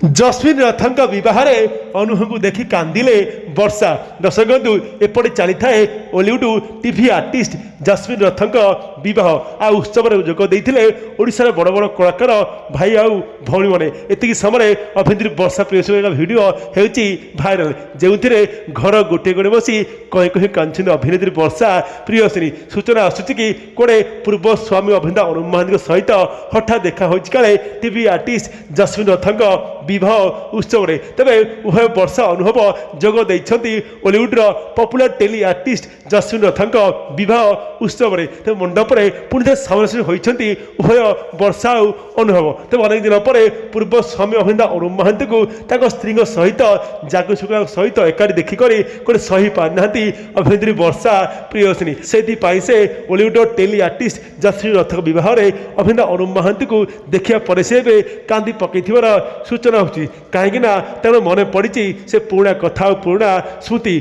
जस्मिन रथଙ୍କ ବିବାହରେ ଅନୁଭବଙ୍କୁ ଦେଖି କାନ୍ଦିଲେ ବର୍ଷା। ଦର୍ଶକ ବନ୍ଧୁ ଏପଟେ ଚାଲିଥାଏ ଓଲିଉଡ୍ ଟିଭି ଆର୍ଟିଷ୍ଟ ଜସ୍ମିନ ରଥଙ୍କ ବିବାହ। ଆଉ ଉତ୍ସବରେ ଯୋଗ ଦେଇଥିଲେ ଓଡ଼ିଶାର ବଡ଼ ବଡ଼ କଳାକାର ଭାଇ ଆଉ ଭଉଣୀମାନେ। ଏତିକି ସମୟରେ ଅଭିନେତ୍ରୀ ବର୍ଷା ପ୍ରିୟଦର୍ଶୀଙ୍କ ଭିଡ଼ିଓ ହେଉଛି ଭାଇରାଲ, ଯେଉଁଥିରେ ଘର ଗୋଟିଏ ଗୋଡ଼େ ବସି କହି କହି କାନ୍ଦୁଛନ୍ତି ଅଭିନେତ୍ରୀ ବର୍ଷା ପ୍ରିୟଦର୍ଶିନୀ। ସୂଚନା ଆସୁଛି କି କୁଆଡ଼େ ପୂର୍ବ ସ୍ୱାମୀ ଅଭିନେତା ଅନୁପ ମହାନ୍ତିଙ୍କ ସହିତ ହଠାତ୍ ଦେଖା ହୋଇଛି କାଳେ ଟିଭି ଆର୍ଟିଷ୍ଟ ଜସ୍ମିନ ରଥଙ୍କ ବିବାହ ଉତ୍ସବରେ। ତେବେ ଉଭୟ ବର୍ଷା ଅନୁଭବ ଯୋଗ ଦେଇଛନ୍ତି ଓଲିଉଡ୍ର ପପୁଲାର ଟେଲି ଆର୍ଟିଷ୍ଟ ଜସ୍ମିନ ରଥଙ୍କ ବିବାହ ଉତ୍ସବରେ। ତେବେ ମଣ୍ଡପରେ ପୁଣି ଥରେ ସାମନାସାମନି ହୋଇଛନ୍ତି ଉଭୟ ବର୍ଷା ଆଉ ଅନୁଭବ। ତେବେ ଅନେକ ଦିନ ପରେ ପୂର୍ବ ସ୍ୱାମୀ ଅଭିନେତା ଅନୁପ ମହାନ୍ତିଙ୍କୁ ତାଙ୍କ ସ୍ତ୍ରୀଙ୍କ ସହିତ ଜାଗସୁକାଙ୍କ ସହିତ ଏକାଠି ଦେଖିକରି ଗୋଟେ ସହି ପାରିନାହାନ୍ତି ଅଭିନେତ୍ରୀ ବର୍ଷା ପ୍ରିୟଦର୍ଶିନୀ। ସେଥିପାଇଁ ସେ ଓଲିଉଡ୍ର ଟେଲି ଆର୍ଟିଷ୍ଟ ଜସ୍ମିନ ରଥଙ୍କ ବିବାହରେ ଅଭିନେତା ଅନୁପ ମହାନ୍ତିଙ୍କୁ ଦେଖିବା ପରେ ସେ ଏବେ କାନ୍ଦି ପକାଇଥିବାର ସୂଚନା ହେଉଛି। କାହିଁକି ନା ତେଣୁ ମନେ ପଡ଼ିଛି ସେ ପୁରୁଣା କଥା ଆଉ ପୁରୁଣା ସ୍ମୃତି।